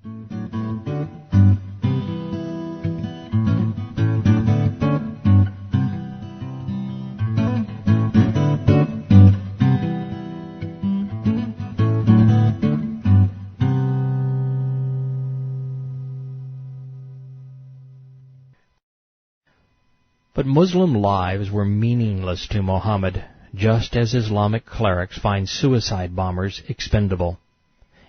But Muslim lives were meaningless to Muhammad, just as Islamic clerics find suicide bombers expendable.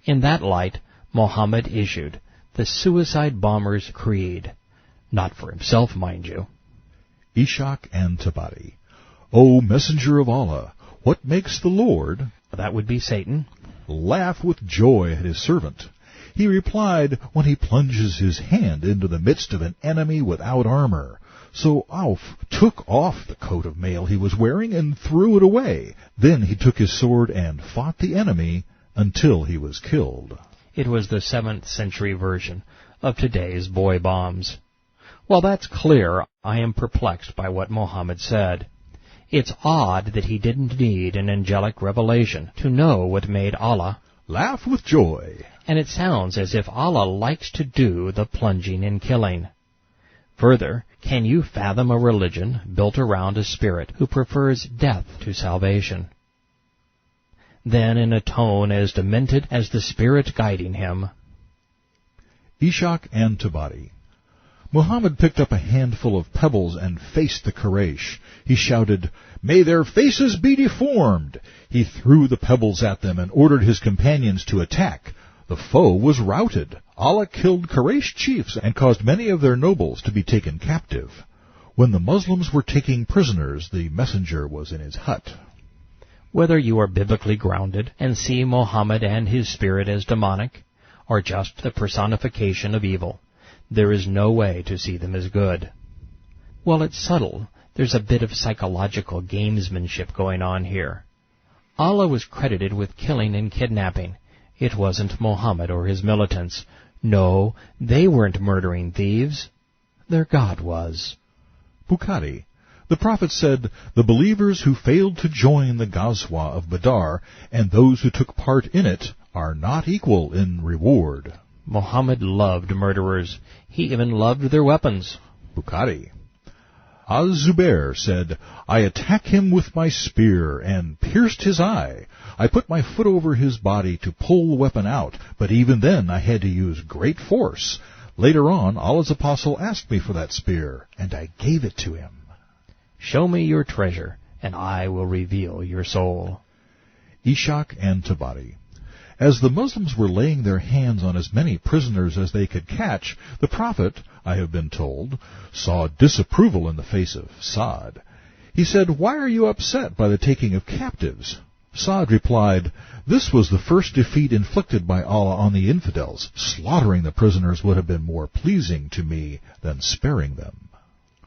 In that light, Muhammad issued the Suicide Bomber's Creed. Not for himself, mind you. Ishaq and Tabari. O Messenger of Allah, what makes the Lord, that would be Satan, laugh with joy at his servant? He replied, when he plunges his hand into the midst of an enemy without armor. So Auf took off the coat of mail he was wearing and threw it away. Then he took his sword and fought the enemy until he was killed. It was the 7th century version of today's boy bombs. Well, that's clear. I am perplexed by what Muhammad said. It's odd that he didn't need an angelic revelation to know what made Allah laugh with joy. And it sounds as if Allah likes to do the plunging and killing. Further, can you fathom a religion built around a spirit who prefers death to salvation? Then, in a tone as demented as the spirit guiding him, Ishaq and Tabari. Muhammad picked up a handful of pebbles and faced the Quraysh. He shouted, "May their faces be deformed!" He threw the pebbles at them and ordered his companions to attack. The foe was routed. Allah killed Quraysh chiefs and caused many of their nobles to be taken captive. When the Muslims were taking prisoners, the messenger was in his hut. Whether you are biblically grounded and see Muhammad and his spirit as demonic, or just the personification of evil, there is no way to see them as good. Well, it's subtle. There's a bit of psychological gamesmanship going on here. Allah was credited with killing and kidnapping. It wasn't Muhammad or his militants. No, they weren't murdering thieves. Their God was. Bukhari. The Prophet said, "The believers who failed to join the Ghazwa of Badr and those who took part in it are not equal in reward." Muhammad loved murderers. He even loved their weapons. Bukhari. Az-Zubair said, "I attacked him with my spear and pierced his eye. I put my foot over his body to pull the weapon out, but even then I had to use great force. Later on, Allah's apostle asked me for that spear, and I gave it to him." Show me your treasure, and I will reveal your soul. Ishaq and Tabari. As the Muslims were laying their hands on as many prisoners as they could catch, the Prophet, I have been told, saw disapproval in the face of Sa'd. He said, "Why are you upset by the taking of captives?" Sa'd replied, "This was the first defeat inflicted by Allah on the infidels. Slaughtering the prisoners would have been more pleasing to me than sparing them."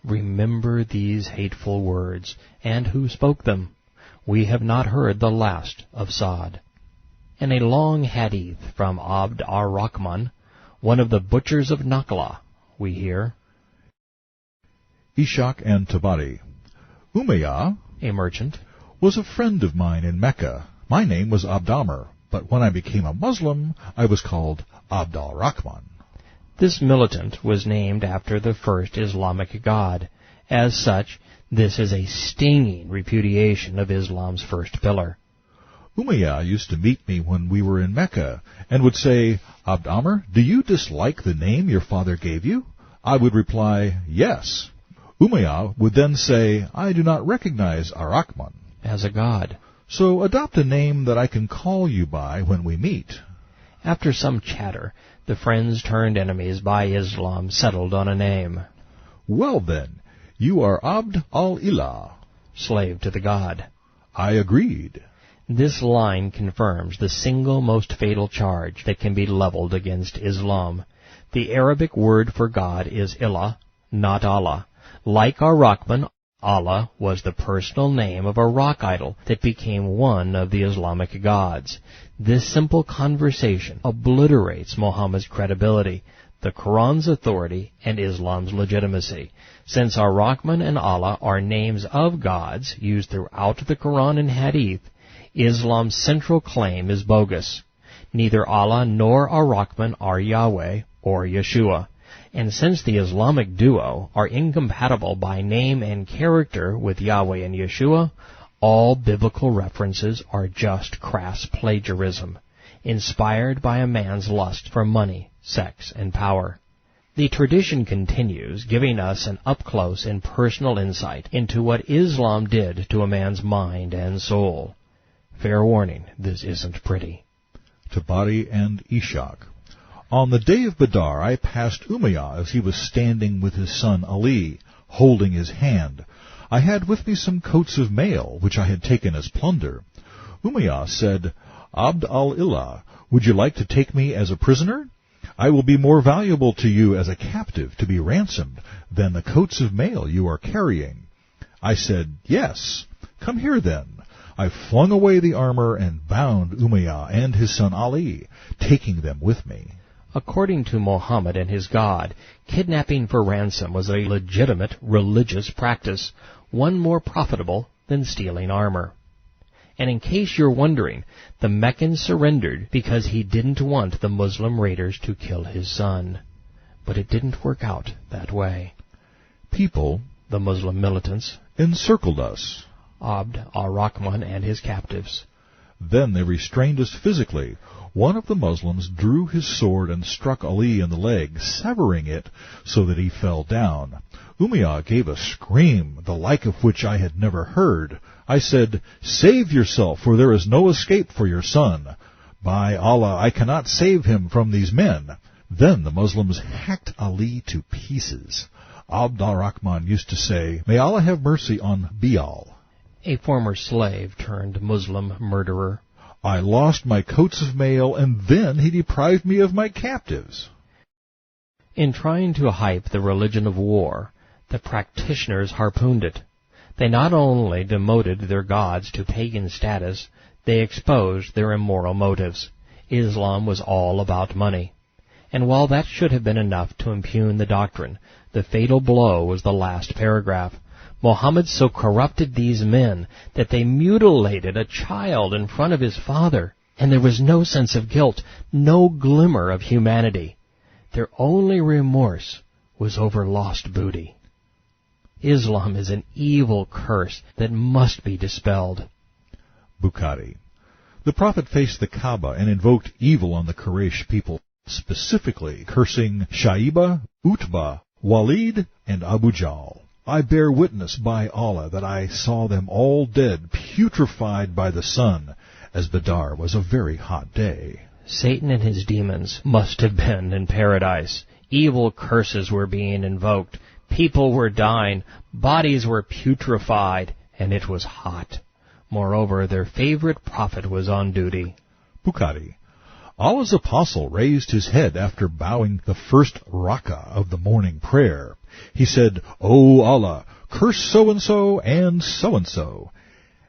Remember these hateful words, and who spoke them. We have not heard the last of Sa'd. In a long hadith from Ar Rahman, one of the butchers of Nakhla, we hear, Ishaq and Tabari. Umayyah, a merchant, was a friend of mine in Mecca. My name was Abd Amr, but when I became a Muslim, I was called Abd al-Rahman. This militant was named after the first Islamic God. As such, this is a stinging repudiation of Islam's first pillar. Umayyah used to meet me when we were in Mecca, and would say, "Abd Amr, do you dislike the name your father gave you?" I would reply, "Yes." Umayyah would then say, "I do not recognize Ar Rahman as a god, so adopt a name that I can call you by when we meet." After some chatter, the friends turned enemies by Islam settled on a name. "Well then, you are Abd al-Ilah, slave to the god." I agreed. This line confirms the single most fatal charge that can be leveled against Islam. The Arabic word for God is Ilah, not Allah. Like Ar Rahman, Allah was the personal name of a rock idol that became one of the Islamic gods. This simple conversation obliterates Muhammad's credibility, the Quran's authority, and Islam's legitimacy. Since Ar Rahman and Allah are names of gods used throughout the Quran and Hadith, Islam's central claim is bogus. Neither Allah nor Ar Rahman are Yahweh or Yeshua. And since the Islamic duo are incompatible by name and character with Yahweh and Yeshua, all biblical references are just crass plagiarism, inspired by a man's lust for money, sex, and power. The tradition continues, giving us an up-close and personal insight into what Islam did to a man's mind and soul. Fair warning, this isn't pretty. Tabari and Ishaq. On the day of Badr, I passed Umayyah as he was standing with his son Ali, holding his hand. I had with me some coats of mail, which I had taken as plunder. Umayyah said, Abd al-Ilah, would you like to take me as a prisoner? I will be more valuable to you as a captive to be ransomed than the coats of mail you are carrying. I said, yes. Come here then. I flung away the armor and bound Umayyah and his son Ali, taking them with me. According to Muhammad and his God, kidnapping for ransom was a legitimate religious practice, one more profitable than stealing armor. And in case you're wondering, the Meccan surrendered because he didn't want the Muslim raiders to kill his son. But it didn't work out that way. People, the Muslim militants, encircled us, Abd al-Rahman and his captives. Then they restrained us physically. One of the Muslims drew his sword and struck Ali in the leg, severing it so that he fell down. Umayyah gave a scream, the like of which I had never heard. I said, save yourself, for there is no escape for your son. By Allah, I cannot save him from these men. Then the Muslims hacked Ali to pieces. Abd al-Rahman used to say, may Allah have mercy on Bilal, a former slave turned Muslim murderer. I lost my coats of mail, and then he deprived me of my captives. In trying to hype the religion of war, the practitioners harpooned it. They not only demoted their gods to pagan status, they exposed their immoral motives. Islam was all about money. And while that should have been enough to impugn the doctrine, the fatal blow was the last paragraph. Muhammad so corrupted these men that they mutilated a child in front of his father, and there was no sense of guilt, no glimmer of humanity. Their only remorse was over lost booty. Islam is an evil curse that must be dispelled. Bukhari. The Prophet faced the Kaaba and invoked evil on the Quraysh people, specifically cursing Shaiba, Utbah, Walid, and Abu Jahl. I bear witness by Allah that I saw them all dead, putrefied by the sun, as Badr was a very hot day. Satan and his demons must have been in paradise. Evil curses were being invoked. People were dying. Bodies were putrefied. And it was hot. Moreover, their favorite prophet was on duty. Bukhari. Allah's apostle raised his head after bowing the first rak'ah of the morning prayer. He said, O Allah, curse so-and-so and so-and-so.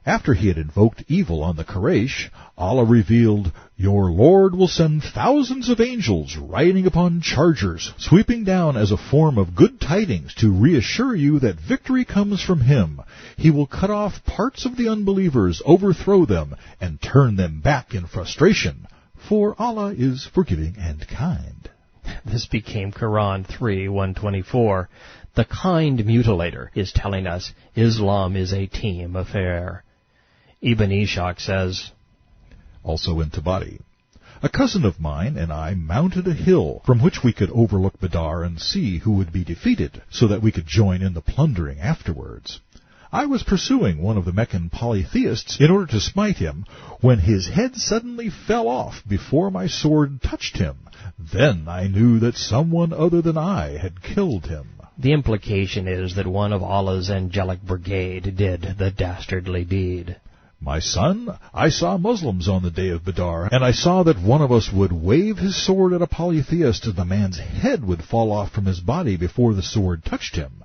After he had invoked evil on the Quraysh, Allah revealed, Your Lord will send thousands of angels riding upon chargers, sweeping down as a form of good tidings to reassure you that victory comes from Him. He will cut off parts of the unbelievers, overthrow them, and turn them back in frustration. For Allah is forgiving and kind. This became Quran 3:124. The kind mutilator is telling us Islam is a team affair. Ibn Ishaq says, also in Tabari, a cousin of mine and I mounted a hill from which we could overlook Badr and see who would be defeated, so that we could join in the plundering afterwards. I was pursuing one of the Meccan polytheists in order to smite him, when his head suddenly fell off before my sword touched him. Then I knew that someone other than I had killed him. The implication is that one of Allah's angelic brigade did the dastardly deed. My son, I saw Muslims on the day of Badr, and I saw that one of us would wave his sword at a polytheist, and the man's head would fall off from his body before the sword touched him.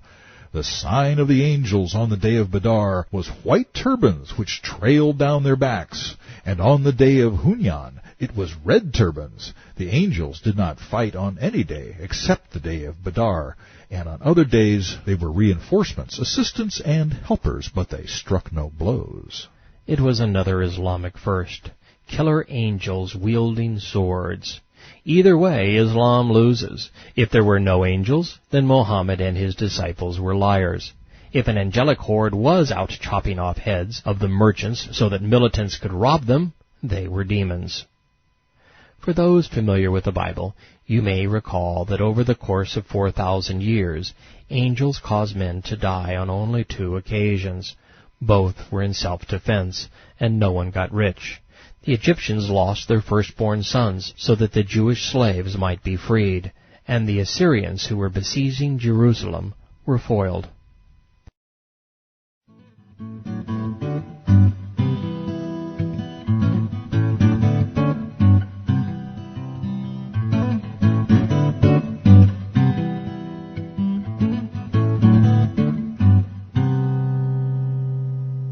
The sign of the angels on the day of Badr was white turbans which trailed down their backs, and on the day of Hunyan it was red turbans. The angels did not fight on any day except the day of Badr, and on other days they were reinforcements, assistants, and helpers, but they struck no blows. It was another Islamic first. killer angels wielding swords. Either way, Islam loses. If there were no angels, then Mohammed and his disciples were liars. If an angelic horde was out chopping off heads of the merchants so that militants could rob them, they were demons. For those familiar with the Bible, you may recall that over the course of 4,000 years, angels caused men to die on only 2 occasions. Both were in self-defense, and no one got rich. The Egyptians lost their firstborn sons so that the Jewish slaves might be freed, and the Assyrians who were besieging Jerusalem were foiled.